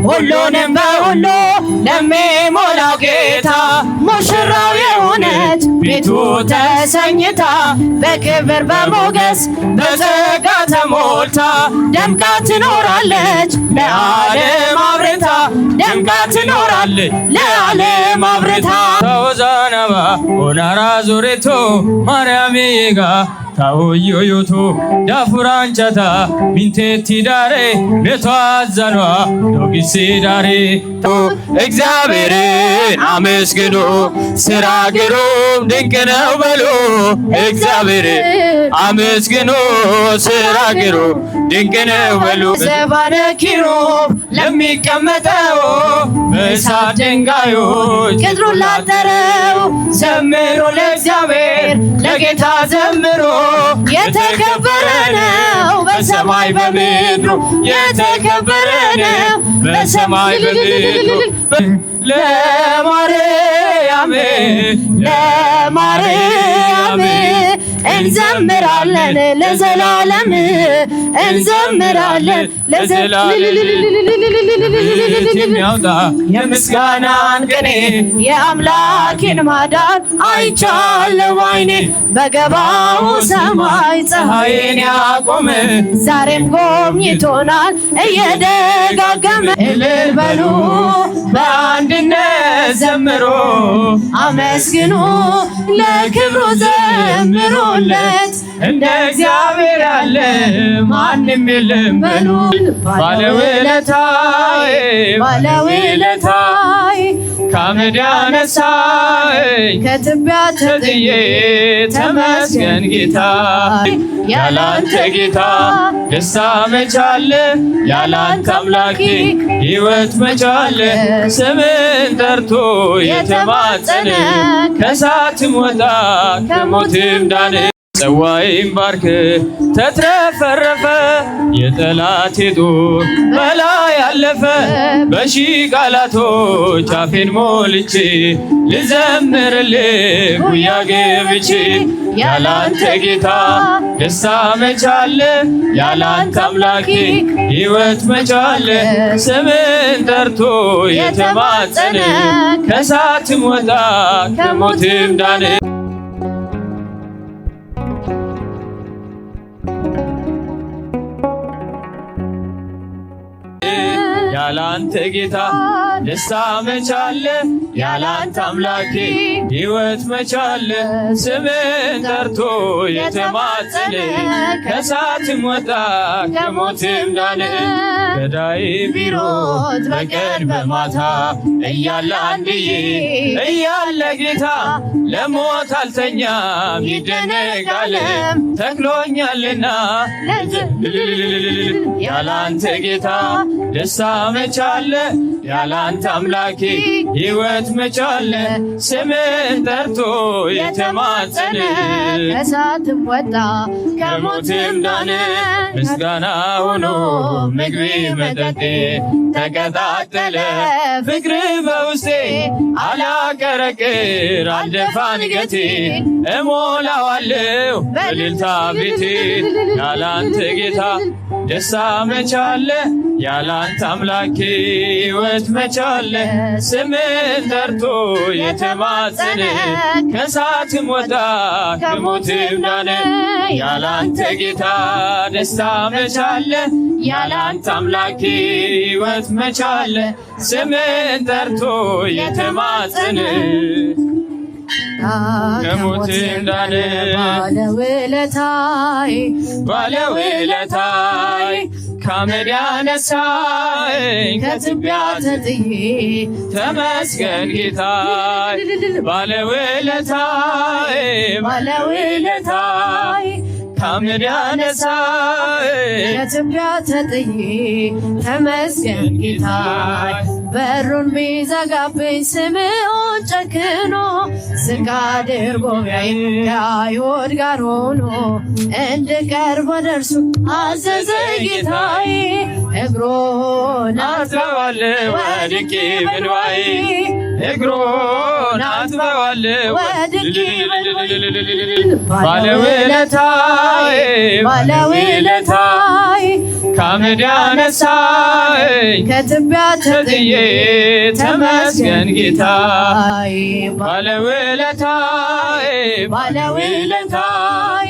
ሁሉንም በሁሉ ለሚሞላው ጌታ ሙሽራው የሆነች ቤቱ ተሰኝታ በክብር በሞገስ በጸጋ ተሞልታ ደምቃ ትኖራለች ለዓለም አብርታ ደምቃ ትኖራለች ለዓለም አብርታ ተወዛናባ ኦናራ ዞሬቶ ማርያም ይጋ ታውዮዮቶ ዳፉራንቻታ ሚንቴቲ ዳሬ ለቷዘኗ ዶጊሲ ዳሬ እግዚአብሔርን አመስግኑ ስራ ግሩም ድንቅ ነው በሉ እግዚአብሔርን አመስግኑ ስራ ግሩም ድንቅ ነው በሉ ዘባነ ኪሩብ ለሚቀመጠው በእሳት ድንጋዮች ቅጥሩን ላጠረው ዘምሩ ለእግዚአብሔር ለጌታ ዘምሩ የተከበረ ነው በሰማይ በምድሩ የተከበረ ነው በሰማይ በምድሩ ለማርያም ለማርያም እንዘምራለን ለዘላለም እንዘምራለን የምስጋናን ቅኔ የአምላኬን ማዳን አይቻለሁ ባይኔ በገባው ሰማይ ፀሐይን ያቆመ ዛሬም ጎብኝቶናል እየደጋገመ እልል በሉ በአንድነት ዘምሮ አመስግኑ ለክብሩ ዘምሩለት እንደ እግዚአብሔር ያለ ማንም የለም በሉ ባለውለታዬ ባለውለታዬ ከአመድ ያነሳኝ ከትቢያ ተጥዬ ተመስገን ጌታ ያላንተ ጌታ ደስታ መቻለ ያላንተ አምላኬ ሕይወት መቻለ ስምን ጠርቶ የተማጸነ ከእሳትም ወጣ ከሞትም ዳነ ጽዋዬን ባርክ ተትረፈረፈ የጠላቴ ጦር በላይ ያለፈ በሺህ ቃላቶች አፌን ሞልቼ ልዘምርልህ ጉያ ገብቼ ያላንተ ጌታ ደስታ መቻለ ያላንተ አምላኬ ሕይወት መቻለ ስምን ጠርቶ የተማጸነ ከእሳትም ወጣ ከሞትም ዳነ ያላንተ ጌታ ደስታ መቻለ ያላንተ አምላኬ ሕይወት መቻለ ስምን ጠርቶ የተማጸነ ከእሳትም ወጣ ከሞትም ዳነ ገዳይ ቢሮጥ በቀን በማታ እያለ አንድዬ እያለ ጌታ ለሞት አልተኛም ይደነቃለም ተክሎኛልና ያላንተ ጌታ ደስታ መቻለ ያላንተ አምላኬ ሕይወት መቻለ ስምን ጠርቶ የተማጸነ ከእሳትም ወጣ ከሞትም ዳነ ምስጋና ሆኖ ምግቤ መጠጤ ተቀጣጠለ ፍቅር በውስጤ አላቀረቅር አልደፋ አንገቴ እሞላዋለሁ በእልልታ ቤቴ ያላንተ ጌታ ደስታ መቻለ ያላንተ አምላኬ ሕይወት መቻለ ስምን ጠርቶ የተማጸነ ከእሳትም ወጣ ከሞትም ዳነ ያላንተ ጌታ ደስታ መቻለ ያላንተ አምላኬ ሕይወት መቻለ ስምን ጠርቶ የተማጸነ ከሞትም ዳነ ባለውለታዬ ባለውለታዬ ከአመድ ያነሳኝ ከትቢያ ተጥዬ ተመስገን ጌታ ባለውለታዬ ባለውለታዬ ከአመድ ያነሳኝ ከትቢያ ተጥዬ ተመስገን ጌታ በሩን ቢዘጋብኝ ስምዖን ጨክኖ ዝቅ አድርጎ ቢያየኝ ከአይሁድ ጋር ሆኖ እንድቀርብ ወደ እርሱ አዘዘ ጌታዬ እግሮን አጥበዋለሁ ወድቄ በንዋዬ እግሮን አጥበዋለሁ ወድቄ ባለውለታዬ ባለውለታዬ ከአመድ ያነሳኝ ከትቢያ ተጥዬ ተመስገን ጌታዬ ባለውለታዬ ባለውለታዬ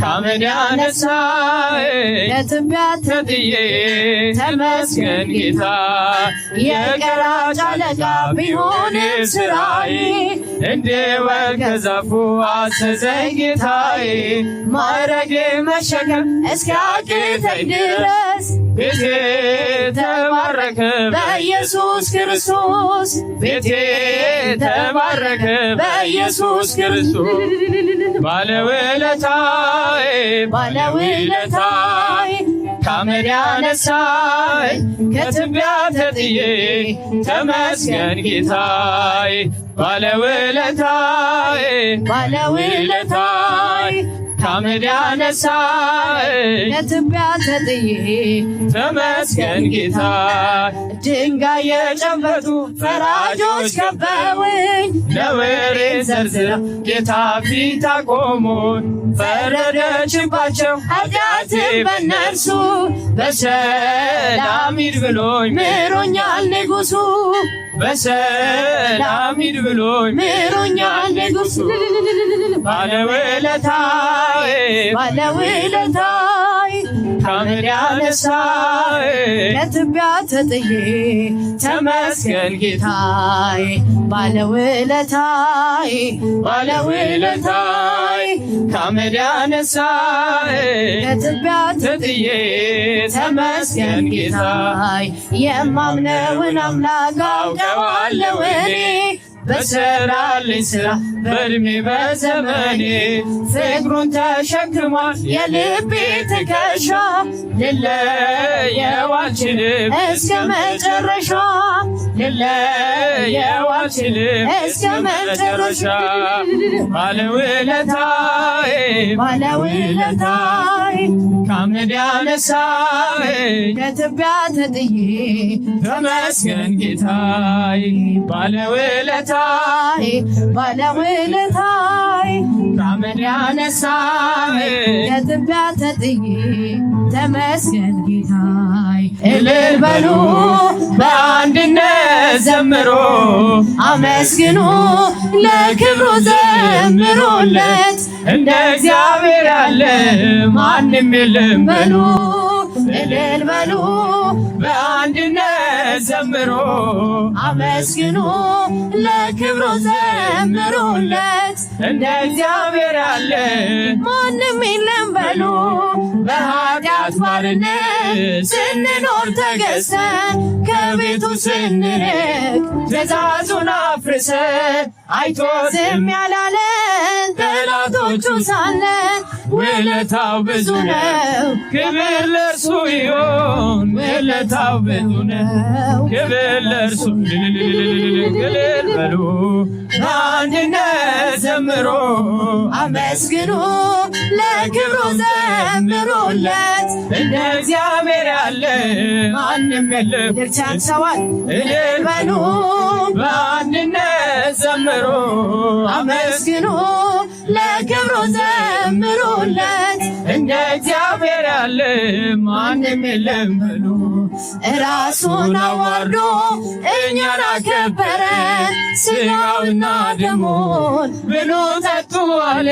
ከአመድ ያነሳኝ ከትቢያ ተጥዬ ተመስገን ጌታ የቀራጭ አለቃ ቢሆንም ስራዬ እንድወርድ ከዛፉ አዘዘኝ ጌታዬ ማዕረጌ መሸከም እስኪያቅተኝ ድረስ ቤቴ ተባረከ በኢየሱስ ክርስቶስ ቤቴ ተባረከ በኢየሱስ ክርስቶስ ባለውለታዬ ባለውለታዬ ከአመድ ያነሳኝ ከትቢያ ተጥዬ ተመስገን ጌታዬ ባለውለታዬ ባለውለታዬ ከአመድ ያነሳኝ ከትቢያ ተጥዬ ተመስገን ጌታ ድንጋይ የጨበጡ ፈራጆች ከበውኝ ነውሬን ዘርዝረው ጌታ ፊት አቆሙኝ ፈረደችባቸው ኃጢአቴ በነርሱ በሰላም ሂድ ብሎኝ ምሮኛል ንጉሡ በሰላም ሂድ ብሎኝ ምሮኛል ንጉሡ ባለውለታዬ ባለውለታዬ ከአመድ ያነሳኝ ከትቢያ ተጥዬ ተመስገን ጌታዬ ባለውለታዬ ባለውለታዬ ከአመድ ያነሳኝ ከትቢያ ተጥዬ ተመስገን ጌታ የማምነውን አምላክ አውቀዋለሁ እኔ በሰራልኝ ስራ በእድሜ በዘመኔ ፍቅሩን ተሸክሟል የልቤ ትከሻ ልለየው አልችልም እስከ መጨረሻ ልለየው አልችልም እስከ መጨረሻ ባለውለታዬ ባለውለታዬ ከአመድ ያነሳኝ ከትቢያ ተጥዬ ተመስገን ጌታዬ ባለውለታዬ ባለውለታዬ ከአመድ ያነሳኝ ከትቢያ ተጥዬ ተመስገን ጌታዬ እልል በሉ በአንድነት ዘምሮ አመስግኑ ለክብሩ ዘምሩለት እንደ እግዚአብሔር ያለ ማንም የለም በሉ እልል በሉ በአንድነት ዘምሮ አመስግኑ ለክብሩ ዘምሩለት እንደ እግዚአብሔር ያለ ማንም የለም በሉ በኃጢአት ባርነት ስንኖር ተገዝተን ከቤቱ ስንርቅ ትእዛዙን አፍርሰን አይቶ ዝም ያላለን ጠላቶቹ ሳለን ውለታው ብዙ ነው ክብር ለእርሱ ይሁን ውለታው ብዙ ነው ክብር ለእርሱ እልል በሉ በአንድነት ዘምሮ አመስግኑ ለክብሩ ዘምሩለት እንደ እግዚአብሔር ያለ ማንም የለም ድርቻን ሰዋል እልል በሉ በአንድነት ዘምሮ አመስግኑ ለክብሩ ዘምሩለት እንደ እግዚአብሔር ያለ ማንም የለም በሉ ራሱን አዋርዶ እኛን አከበረን ሥጋውና ደሙን ብሉ ጠጡ አለ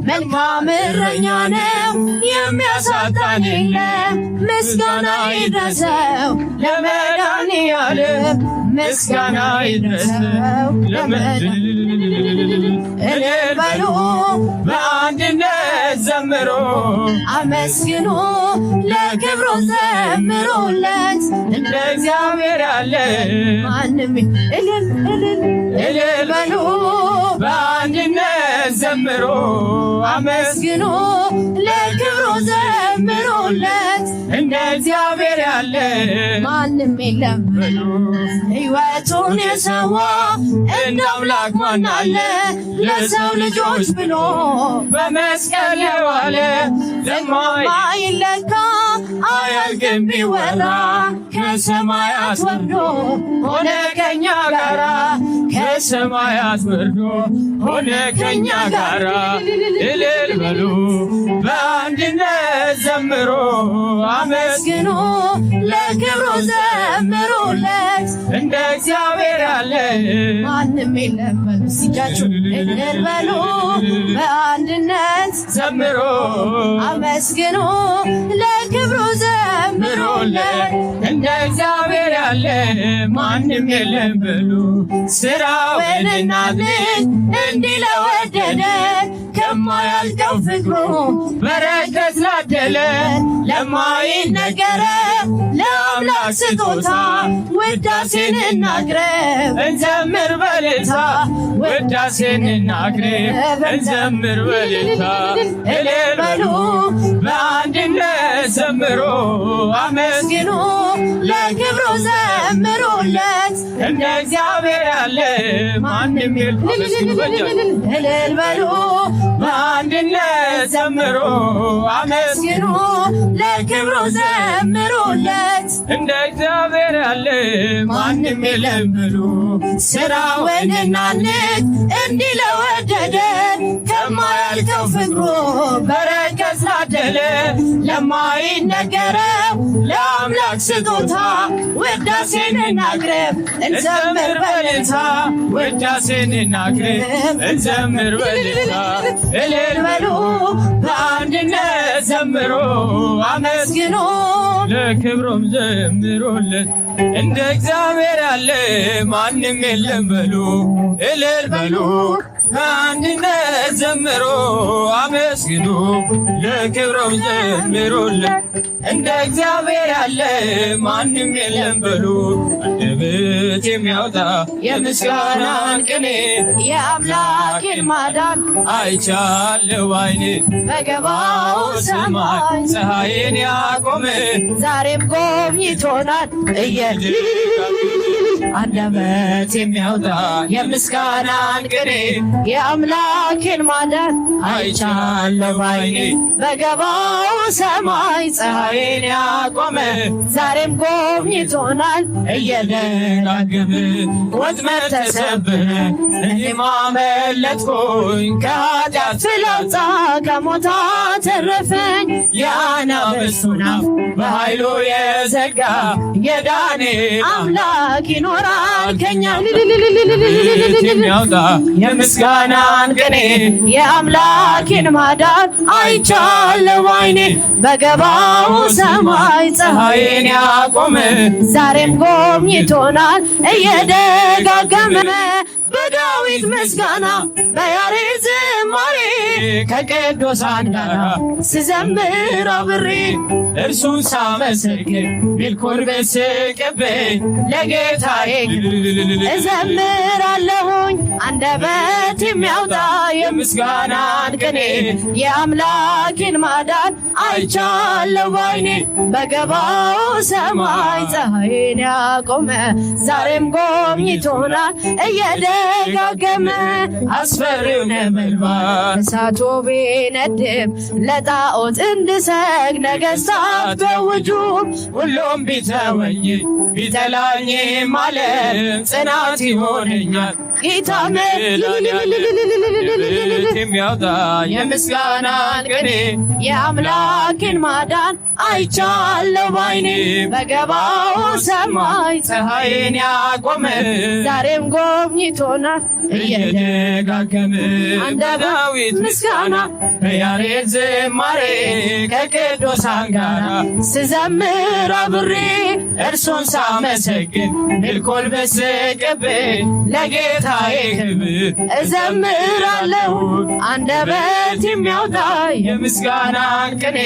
መልካም እረኛ ነው የሚያሳጣን የለም ምስጋና ይድረሰው ለመድኃኒዓለም ምስጋና ይድረሰው እልል በሉ በአንድነት ዘምሮ አመስግኑ ለክብሩ ዘምሩለት እንደ እግዚአብሔር ያለ ማንም እልል እልል በሉ በአንድነት ዘምሮ አመስግኑ ለክብሩ ዘምሩለት እንደ እግዚአብሔር ያለ ማንም የለም በሉ ሕይወቱን የሰዋ እንደ አምላክ ማን አለ ለሰው ልጆች ብሎ በመስቀል የዋለ ማይለካ አያልቅም ቢወራ ከሰማያት ወርዶ ሆነ ከኛ ጋራ ከሰማያት ወርዶ ሆነ ከኛ ጋራ እልል በሉ በአንድነት ዘምሮ አመስግኑ ለክብሩ ዘምሩለት እንደ እግዚአብሔር ያለ ማንም የለም በሉ ሲጃችሁ እልል በሉ በአንድነት ዘምሮ አመስግኑ ለክብሩ ዘምሩለት እንደ እግዚአብሔር ያለ ማንም የለም በሉ ስራውን እናድንቅ እንዲህ ለወደደን ከማያልቀው ፍቅሩ በረከት ላደለን ለማይነገረ ለአምላክ ስጦታ ውዳሴን እናቅርብ እንዘምር በልልታ ውዳሴን እናቅርብ እንዘምር በልልታ እልል በሉ በአንድነት ዘምሮ አመስግኑ ለክብሩ ዘምሩለት እንደ እግዚአብሔር ያለ ማንም የለም እልል በሉ በአንድነት ዘምሮ አመስግኑ ለክብሩ ዘምሩለት እንደ እግዚአብሔር ያለ ማንም የለም በሉ ስራውን እናድንቅ እንዲህ ለወደደን ከማያልቀው ፍቅሩ በረከት ላደለ ለማይነገረው ለአምላክ ስጦታ ውዳሴን እናቅርብ እንዘምር በልልታ ውዳሴን እናቅርብ እንዘምር በልልታ እልል በሉ በአንድነት ዘምሮ አመስግኑ ለክብሩም ዘምሩለት እንደ እግዚአብሔር ያለ ማንም የለም በሉ እልል በሉ በአንድነት ዘምሮ አመስግኑ ለክብሩም ዘምሩለት እንደ እግዚአብሔር ያለ ማንም የለም በሉ አንደበት የሚያወጣ የምስጋናን ቅኔ የአምላክን ማዳን አይቻለሁ ዓይኔ በገባው ሰማይ ፀሐይን ያቆመ ዛሬም ጎብኝቶናል አንደበት የሚያወጣ የምስጋናን ቅኔ የአምላክን ማዳን አይቻለሁ ዓይኔ በገባው ሰማይ ፀሐይን ያቆመ ዛሬም ጎብኝቶናል እየደጋገመ ወጥመድ ተሰበረ እኔም አመለጥኩኝ ከኃጢአት ፍላጻ ከሞት ተረፈኝ የአናብስቱን አፍ በኃይሉ የዘጋ የዳንኤል አምላክ ይኖራል ከኛ የሚያወጣ የምስጋናን ቅኔ የአምላክን ማዳን አይቻለሁ ዓይኔ በገባው ሰማይ ፀሐይን ያቆመ ዛሬም ጎብኝቶናል እየደጋገመ በዳዊት ምስጋና በያሬድ ዝማሬ ከቅዱሳን ጋር ስዘምር አብሬ እርሱን ሳመሰግን ቢልኩር ብስቅብኝ ለጌታዬ እዘምራለሁኝ አንደበት የሚያወጣ የምስጋናን ቅኔ የአምላክን ማዳን አይቻለሁ ዓይኔ በገባው ሰማይ ፀሐይን ያቆመ ዛሬም ጎብኝቶናል እየደጋገመ አስፈሪው ነበልባል እሳቱ ቢነድም ለጣዖት እንድሰግድ ነገሥታት ቢያውጁ ሁሉም ቢተወኝ ቢጠላኝ ዓለም ጽናት ይሆነኛል ጌታ የሚያወጣ የምስጋናን ቅኔ የአምላክን ማዳን አይቻለሁ ዓይኔ በገባው ሰማይ ፀሐይን ያቆመ ዛሬም ጎብኝቶናል እየደጋገመ አንደበት ምስጋና በያሬድ ዝማሬ ከቅዱሳን ጋር ስዘምር አብሬ እርሱን ሳመሰግን ምልኮል ብስቅብኝ ለጌታዬ ክብር እዘምራለሁ አንደበት የሚያወጣ የምስጋናን ቅኔ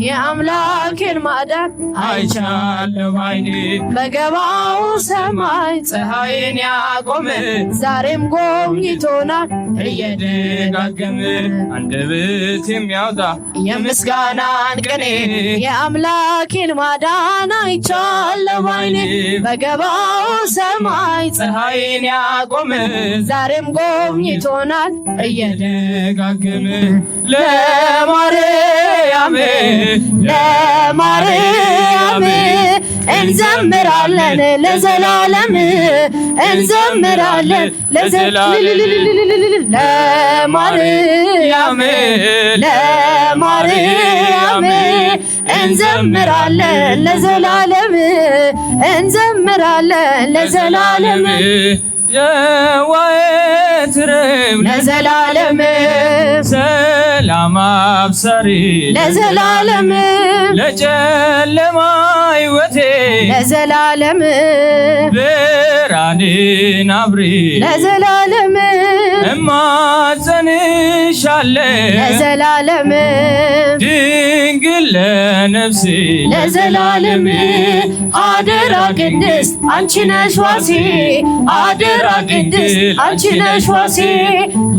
የአምላክን ማዳን አይቻለሁ ዓይኔ በገባው ሰማይ ፀሐይን ያቆመ ዛሬም ጎብኝቶናል እየደጋገመ አንደበት የሚያወጣ የምስጋናን ቅኔ የአምላኬን ማዳን አይቻለሁ ባይኔ በገባው ሰማይ ፀሐይን ያቆመ ዛሬም ጎብኝቶናል እየደጋገመ ለማርያም ለማርያም እንዘምራለን ለዘላለም እንዘምራለን ለማርያም ለማርያም እንዘምራለን ለዘላለም እንዘምራለን ለዘላለም የዋየትረብ ለዘላለም ሰላም አብሳሪ ለዘላለም ለጨለማ ሕይወቴ ለዘላለም ብርሃንን አብሪ ለዘላለም እማጸንሻለሁ ለዘላለም ድንግል ለነፍሴ ለዘላለም አደራ ቅድስት አንቺ ነሽ ዋሴ አደራ ቅድስት አንቺ ነሽ ዋሴ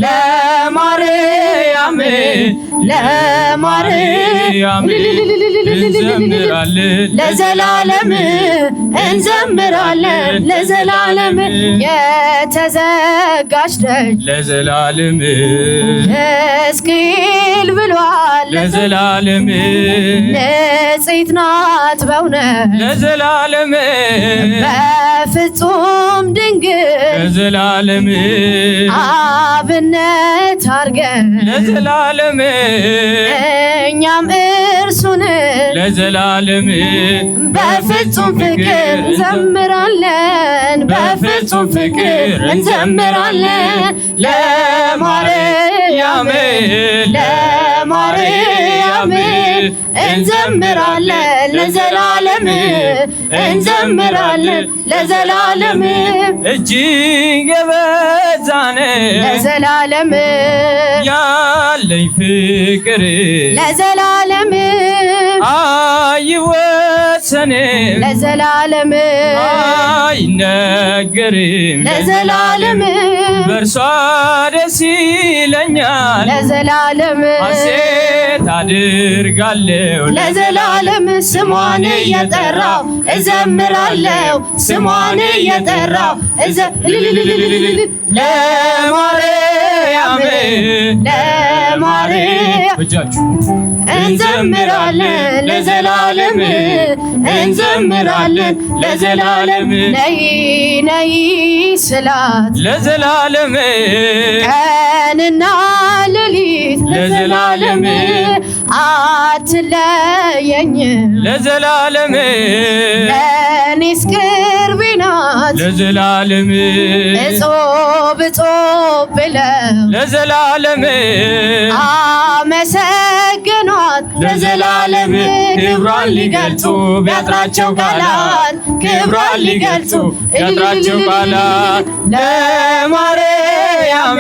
ለማርያም ለማርያም እንዘምራለን ለዘላለም እንዘምራለን ለዘላለም የተዘጋች ደጅ ለዘላለም እስኪል ብሏል ለዘላለም ንጽሕት ናት በእውነት ለዘላለም በፍጹም ድንግል ለዘላለም አብነት አርገን ለዘላለም እኛም እርሱን ለዘላለም በፍጹም ፍቅር እንዘምራለን በፍጹም ፍቅር እንዘምራለን ለማርያም ለማርያም እንዘምራለን ለዘላለም እንዘምራለን ለዘላለም እጅግ የበዛነ ለዘላለም ያለኝ ፍቅር ለዘላለም አይወሰንም ለዘላለም አይነገርም ለዘላለም በእርሷ ደስ ይለኛል ለዘላለም ሐሴት አድርጋለሁ ለዘላለም ስሟን እየጠራው እዘምራለሁ ስሟን እየጠራው ለማርያም ለማርያም እጃችሁ እንዘምራለን ለዘላለም እንዘምራለን ለዘላለም ነይ ነይ ስላት ለዘላለም ቀንና ሌሊት ለዘላለም አትለየኝ ለዘላለም ለእኔስ ቅርቤ ናት ለዘላለም እጾብ እጾብ ብለው ለዘላለም አመሰግኗት ለዘላለም ክብሯን ሊገልጹ ቢያጥራቸው ቃላት ክብሯን ሊገልጹ ቢያጥራቸው ቃላት ለማርያም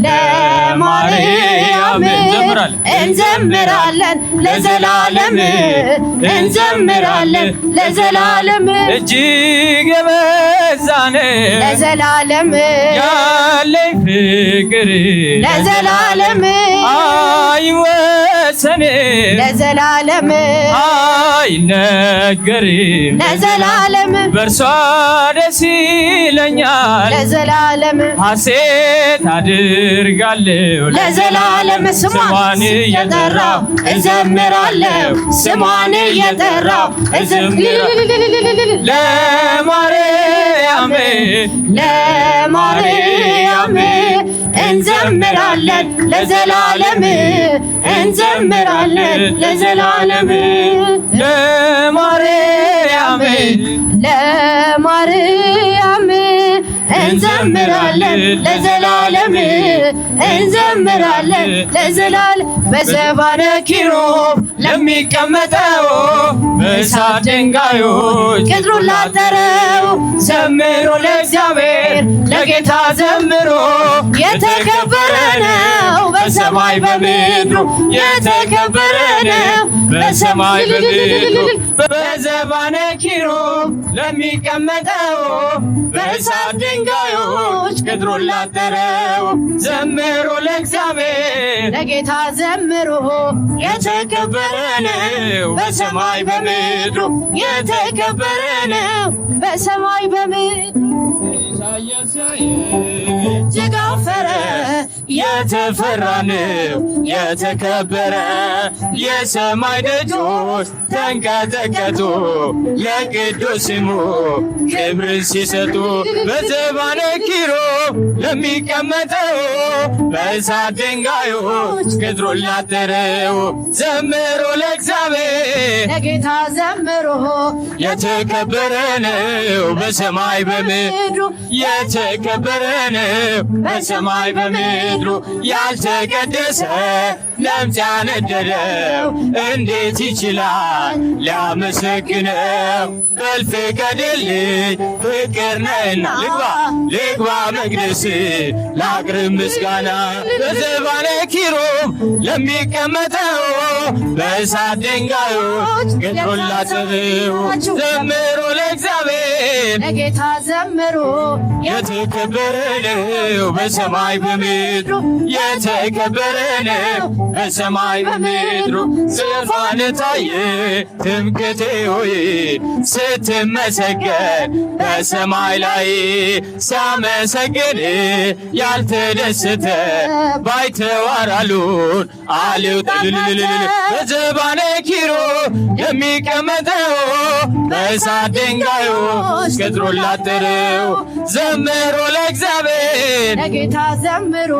ለማርያም እንዘምራለን ለዘላለም እንዘምራለን ለዘላለም እጅግ የበዛነ ለዘላለም ያለኝ ፍቅር ለዘላለም አይወሰንም ለዘላለም አይነገርም ለዘላለም በእርሷ ደስ ይለኛል ለዘላለም ሐሴት አድርጋለሁ ለዘላለም ስሟን እየጠራው እዘምራለሁ ስሟን እየጠራው ለማርያም ለማርያም እንዘምራለን ለዘላለም እንዘምራለን ለዘላለም ለማርያም ለማርያም እንዘምራለን ለዘላለም እንዘምራለን ለዘላለም በዘባነ ኪሩብ ለሚቀመጠው በእሳት ድንጋዮች ቅጥሩን ላጠረው ዘምሩ ለእግዚአብሔር ለጌታ ዘምሩ የተከበረ ነው በሰማይ በምድሩ የተከበረ ነው በሰማይ በምድሩ በዘባነ ኪሩብ ለሚቀመጠው በእሳት ድንጋዮች ቅጥሩን ላጠረው ዘምሩ ለእግዚአብሔር ለጌታ ዘምሩ የተከበረ ነው በሰማይ በምድሩ የተከበረ ነው በሰማይ በምድሩ እጅግ አፈረ የተፈራ ነው የተከበረ የሰማይ ደጆች ተንቀጠቀጡ ለቅዱስ ስሙ ክብርን ሲሰጡ በዘባነ ኪሩብ ለሚቀመጠው በእሳት ድንጋዮች ቅጥሩን ላጠረው ዘምሩ ለእግዚአብሔር ለጌታ ዘምሩ የተከበረ ነው በሰማይ በምድሩ የተከበረ ነው በሰማይ በምድሩ ያልተቀደሰ ለምጽ ያነደደው እንዴት ይችላል ሊያመሰግነው? በልፍ ገድልኝ ፍቅር ነህና ልግባ መቅደስ ላቅርብ ምስጋና በዘባነ ኪሩብ ለሚቀመጠው በእሳት ድንጋዮች ቅጥሩን ላጠረው ዘምሩ ለእግዚአብሔር ለጌታ ዘምሩ የተከበረ ነው በሰማይ በምድሩ የተከበረ ነው በሰማይ በምድሩ ዙፋን ታየ ትምክህቴ ሆይ ስትመሰገን በሰማይ ላይ ሲያመሰግን ያልተደሰተ ባይተዋር አሉን አልውጥ በዘባነ ኪሩብ የሚቀመጠው በእሳት ድንጋዮች ቅጥሩን ላጠረው ዘምሩ ለእግዚአብሔር ለጌታ ዘምሩ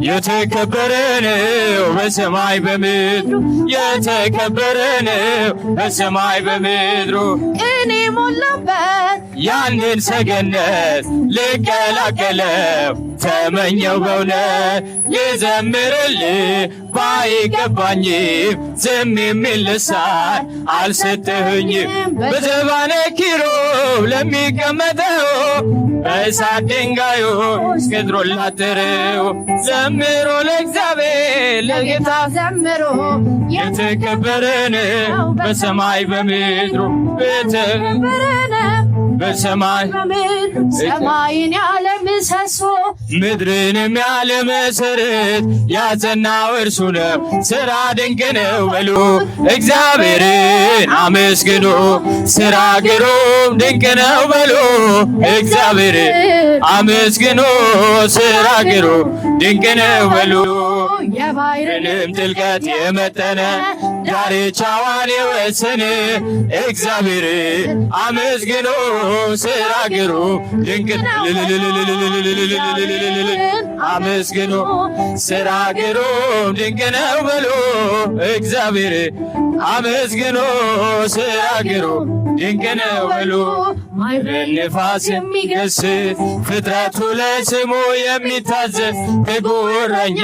የተከበረ ነው በሰማይ በምድሩ የተከበረ ነው በሰማይ በምድሩ ቅኔ ሞላበት ያንን ሰገነት ልቀላቀለው ተመኘው በእውነት ልዘምርልህ ባይገባኝም ዝም የሚል ልሳን አልሰጠኸኝም በዘባነ ኪሩብ ለሚቀመጠው በእሳት ድንጋዮች ቅጥሩን ላጠረው ዘምሩ ለእግዚአብሔር ለጌታ ዘምሩ የተከበረ ነው በሰማይ በምድሩ የተከበረ ነው በሰማይ በምድሩ ሰማይን ያለ ምሰሶ ምድርንም ያለ መሰረት ያጸናው እርሱ ነው ሥራ ድንቅ ነው በሉ እግዚአብሔርን አመስግኑ ሥራ ግሩም ድንቅ ነው በሉ እግዚአብሔርን አመስግኑ ሥራ ግሩም ድንቅ ነው በሉ የባሕርንም ጥልቀት የመጠነ ዳርቻዋን የወሰነ እግዚአብሔርን አመስግኑ ሥራ ግሩም ድንቅ አመስግኑ ሥራ ግሩም ድንቅ ነው በሉ እግዚአብሔርን አመስግኑ ሥራ ግሩም ድንቅ ነው በሉ ነፋስ የሚገስጽ ፍጥረቱ ለስሙ የሚታዘዝ ትጉህ እረኛ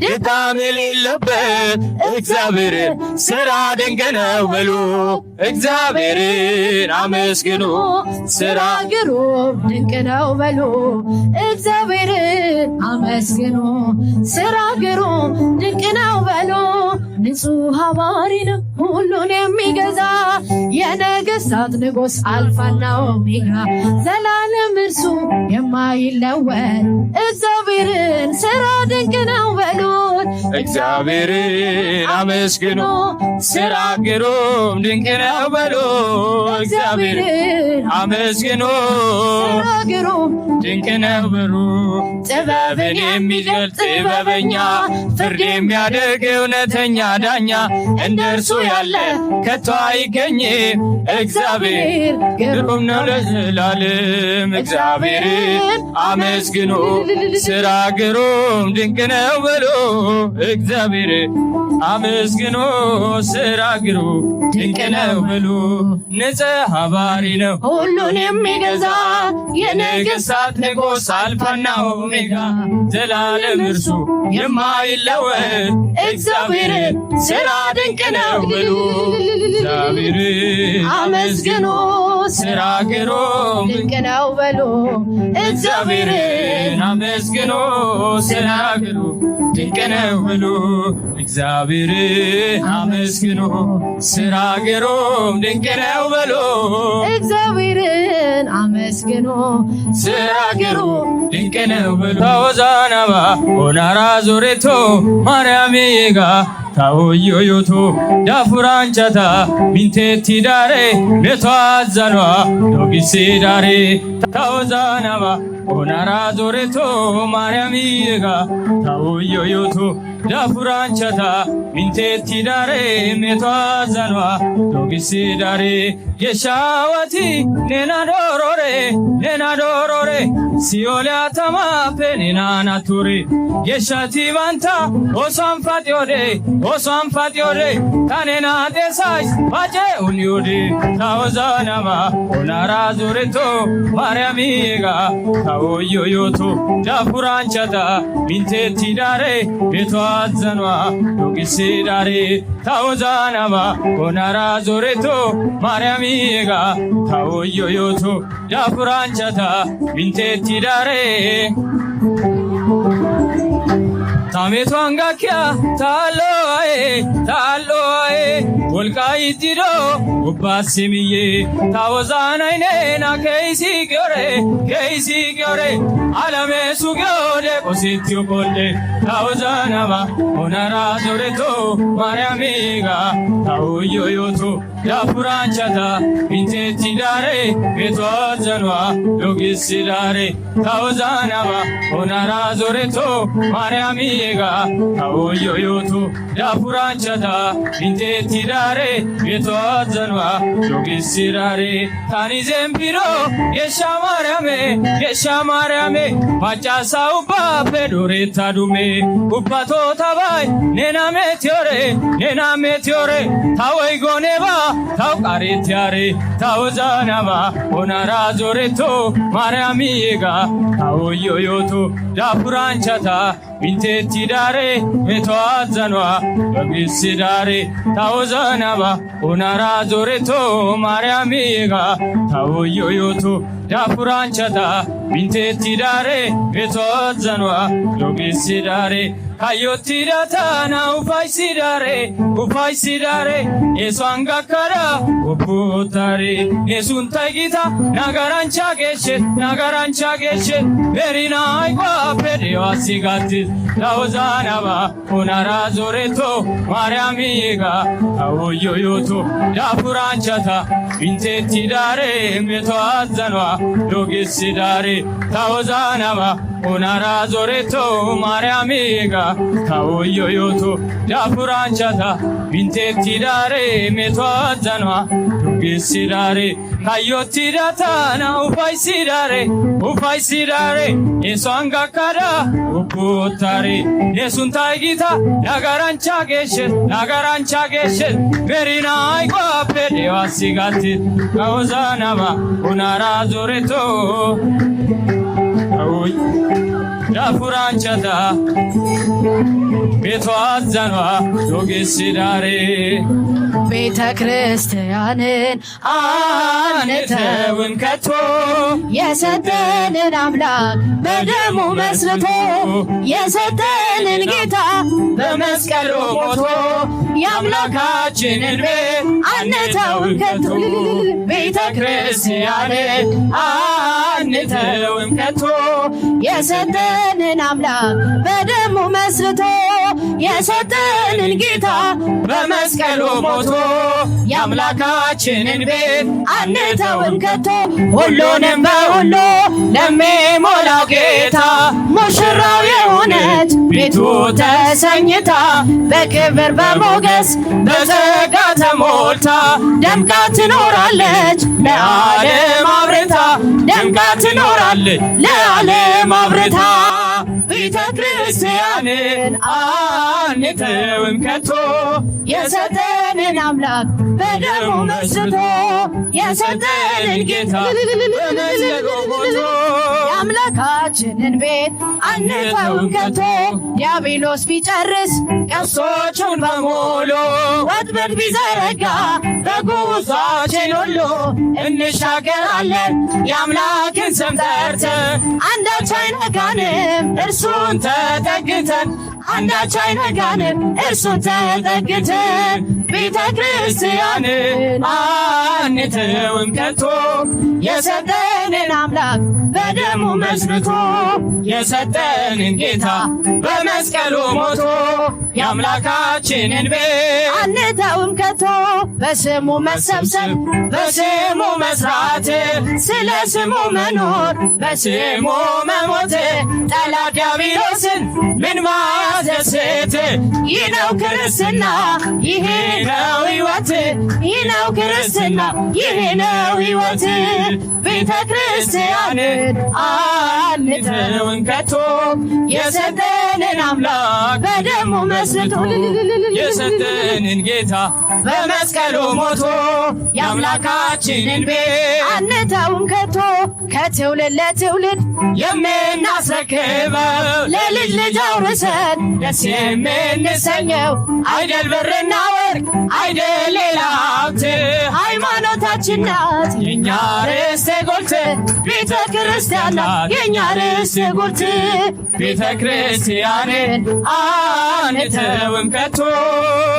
ድካም የሌለበት እግዚአብሔርን ሥራ ድንቅ ነው በሉ እግዚአብሔርን አመስግኑ ሥራ ግሩም ድንቅ ነው በሉ እግዚአብሔርን አመስግኑ ሥራ ግሩም ድንቅ ነው በሉ ንጹሕ ሐዋሪ ነው ሁሉን የሚገዛ የነገሥታት ንጉሥ አልፋና ኦሜጋ ዘላለም እርሱ የማይለወጥ እግዚአብሔርን ሥራ ድንቅ ነው በሉት እግዚአብሔርን አመስግኑ ሥራ ግሩም ድንቅ ነው በሉ እግዚአብሔርን አመስግኑ ሥራ ግሩም ድንቅ ነው በሉ ጥበብን የሚገልጥ ጥበበኛ ፍርድ የሚያደርግ እውነተኛ ዳኛ እንደ እርሱ ያለ ከቶ አይገኝም እግዚአብሔር ግሩም ነው ለዘላለም እግዚአብሔርን አመስግኑ ሥራ ግሩም ድንቅ ነው በሉ እግዚአብሔርን አመስግኑ ሥራ ግሩም ድንቅ ነው በሉ ንጹሕ ሐዋሪ ነው ሁሉን የሚገዛ የነገሥታት ንጉሥ አልፋና ኦሜጋ ዘላለም እርሱ የማይለወጥ እግዚአብሔርን ሥራ ድንቅ ነው ብሉ። እግዚአብሔርን አመስግኑ ሥራ ግሩም ድንቅ ነው በሉ። እግዚአብሔርን አመስግኑ ሥራ ግሩም ድንቅ ነው ብሉ። እግዚአብሔርን አመስግኑ ሥራ ግሩም ድንቅ ነው በሉ። እግዚአብሔርን አመስግኑ ሥራ ግሩም ድንቅ ነው በሉ። ታወዛናባ ኦናራ ዞሬቶ ማርያም የጋ ታውዮዮቶ ዳፉራንቻታ ሚንቴቲ ዳሬ ቤቷ አዘኗ ዶጊሴ ዳሬ ታወዛናባ ኦናራ ዞሬቶ ማርያም የጋ ታውዮዮቶ ዳፉራንቻታ ሚንቴቲ ዳሬ ቤቷ አዘኗ ዶጊሴ ዳሬ የሻዋቲ ኔና ዶሮሬ ሲኦልያ ተማፔ ኔና ናቱሬ የሻቲ ባንታ ኦሷን ፋጢዮዴ ታኔና ጤሳሽ ባጬ ኡንዮዴ ታወዛናማ ኦናራ ዞሬቶ ማርያም የጋ ታወዮዮቶ ዳፉራንቻታ ሚንቴቲ ዳሬ ቤቷ አዘኗ ዶጊሴ ዳሬ ታወዛናማ ኦናራ ዞሬቶ ማርያም የጋ ታወዮዮቶ ዳፉራንቻታ ሚንቴቲ ዳሬ ታሜቷን ጋኪያ ታሎአዬ ወልቃይት ዲዶ ጉባት ሲምዬ ታወዛናይኔና ከይሲ ጊዮሬ አለሜ ሱጊዮዴ ቆሲትዮ ቆሌ ታወዛናማ ኦናራ ዞሬቶ ማርያም የጋ ታውዮዮቶ ዳፉራንቻታ ሚንቴቲ ዳሬ ቤቷ አዘኗ ዶጊሴ ዳሬ ታወዛናማ ኦናራ ዞሬቶ ማርያም የጋ ታውዮዮቶ ዳፉራንቻታ ሚንቴቲ ዳሬ ቤቷ አዘኗ ዶጊሴ ዳሬ ታኒ ዘምቢሮ የሻ ማርያሜ ማጫሳ ኡባፔ ዶሬታ ዱሜ ኡባቶ ታባይ ኔና ሜትዮሬ ታወይ ጎኔባ ታው ቃሬትያሬ ታወዛናባ ኦናራ ዞሬቶ ማርያም የጋ ታውዮዮቶ ዳፉራንቻታ ሚንቴቲ ዳሬ ቤቷ አዘኗ ዶጊሴ ዳሬ ታወዛናባ ኦናራ ዞሬቶ ማርያም የጋ ታውዮዮቶ ዳፉራንቻታ ሚንቴቲ ዳሬ ቤቷ አዘኗ ዶጊሴ ዳሬ ካዮቲ ዳታና ኡፋይሲ ዳሬ ኤሷን ጋካዳ ኦቦታሬ ኤሱን ታይጊታ ናጋራንቻ ጌሼ ቤሪና አይቋ ፔዴዋ ሲጋት ታወዛናባ ኦናራ ዞሬቶ ማርያም የጋ ታውዮዮቶ ዳፉራንቻታ ሚንቴቲ ዳሬ ቤቷ አዘኗ ዶጊሴ ዳሬ ታወዛናባ ኦናራ ዞሬቶ ማርያም የጋ ታውዮዮቶ ዳፉራንቻታ ሚንቴቲ ዳሬ ቤቷ አዘኗ ዶጊሴ ዳሬ ካዮቲ ዳታና ኡፋይሲ ዳሬ ኤሷን ጋካዳ ኦቦታሬ ኤሱን ታይጊታ ናጋራንቻ ጌሼ ቤሪና አይቋ ፔዴዋ ሲጋት ታወዛናባ ኦናራ ዞሬቶ ዳፉራንቻታ ቤቷ አዘኗ ዶጊሴ ዳሬ ቤተ ክርስቲያንን አንተውን ከቶ የሰጠንን አምላክ በደሙ መስርቶ የሰጠንን ጌታ በመስቀሉ ሞቶ የአምላካችንን ቤት አንተውን ከቶ ቤተ ክርስቲያንን አንተውን ከቶ የሰጠንን አምላክ በደሙ መስርቶ የሰጠንን ጌታ በመስቀሉ ሞቶ የአምላካችንን ቤት አንተውን ከቶ ሁሉንም በሁሉ ለሚሞላው ጌታ ሙሽራው የሆነች ቤቱ ተሰኝታ በክብር በሞገስ በጸጋ ተሞልታ ደምቃ ትኖራለች ለዓለም አብርታ ደምቃ ትኖራለች ለዓለም አብርታ ቤተ ክርስቲያንን አንተውም ከቶ የሰጠንን አምላክ በደሙ መስርቶ የሰጠንን ጌታ በመስቀሉ ሞቶ የአምላካችንን ቤት አንተውም ከቶ ዲያብሎስ ቢጨርስ ቀስቶቹን በሙሉ ወጥመድ ቢዘረጋ በጉዟችን ሁሉ እንሻገራለን የአምላክን ስም ጠርተን አንዳች አይነካንም እርሱን ተጠግተን አንዳች አይነካንም እርሱን ተጠግተን ቤተ ክርስቲያንን አንተውም ከቶ የሰጠንን አምላክ በደሙ መስርቶ የሰጠንን ጌታ በመስቀሉ ሞቶ የአምላካችንን ቤት አንተውም ከቶ በስሙ መሰብሰብ በስሙ መስራት ስለ ስሙ መኖር በስሙ መሞት ጠላት ዲያብሎስን ምን ማስደሰት ይህ ነው ክርስትና ይሄ ነው ሕይወት ይህ ነው ክርስትና ይሄ ነው ሕይወት ቤተ ክርስቲያንን አንተውም ከቶ የሰጠንን አምላክ በደሙ መስርቶ የሰጠንን ጌታ በመስቀሉ ሞቶ የአምላካችንን ቤት አንተውም ከቶ ከትውልድ ለትውልድ የምናስረክበው ለልጅ ልጅ አውርሰን ደስ የምንሰኘው አይደል ብርና ወርቅ አይደል ሌላ ሀብት ሃይማኖታችን ናት የእኛ ርስት ጉልት ቤተ ክርስቲያን ናት የእኛ ርስት ጉልት ቤተ ክርስቲያንን አንተውም ከቶ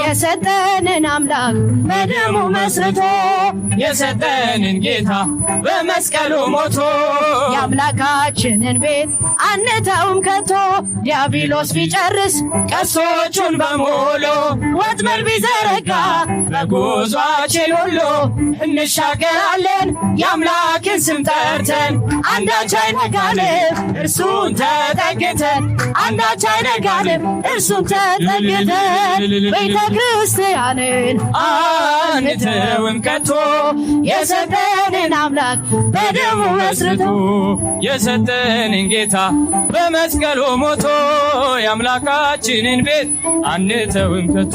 የሰጠንን አምላክ በደሙ መስርቶ የሰጠንን ጌታ በመስቀሉ ሞቶ የአምላካችንን ቤት አንተውም ከቶ ዲያብሎስ ቢጨርስ ቀስቶቹን በሙሉ ወጥመድ ቢዘረጋ በጉዟችን ሁሉ እንሻገራለን የአምላክን ስም ጠርተን አንዳች አይነካንም እርሱን ተጠግተን አንዳች አይነካንም እርሱን ተጠግተን ቤተ ክርስቲያንን አንተውም ከቶ የሰጠንን አምላክ በደሙ መስርቶ የሰጠንን ጌታ በመስቀሉ ሞቶ የአምላካችንን ቤት አንተውም ከቶ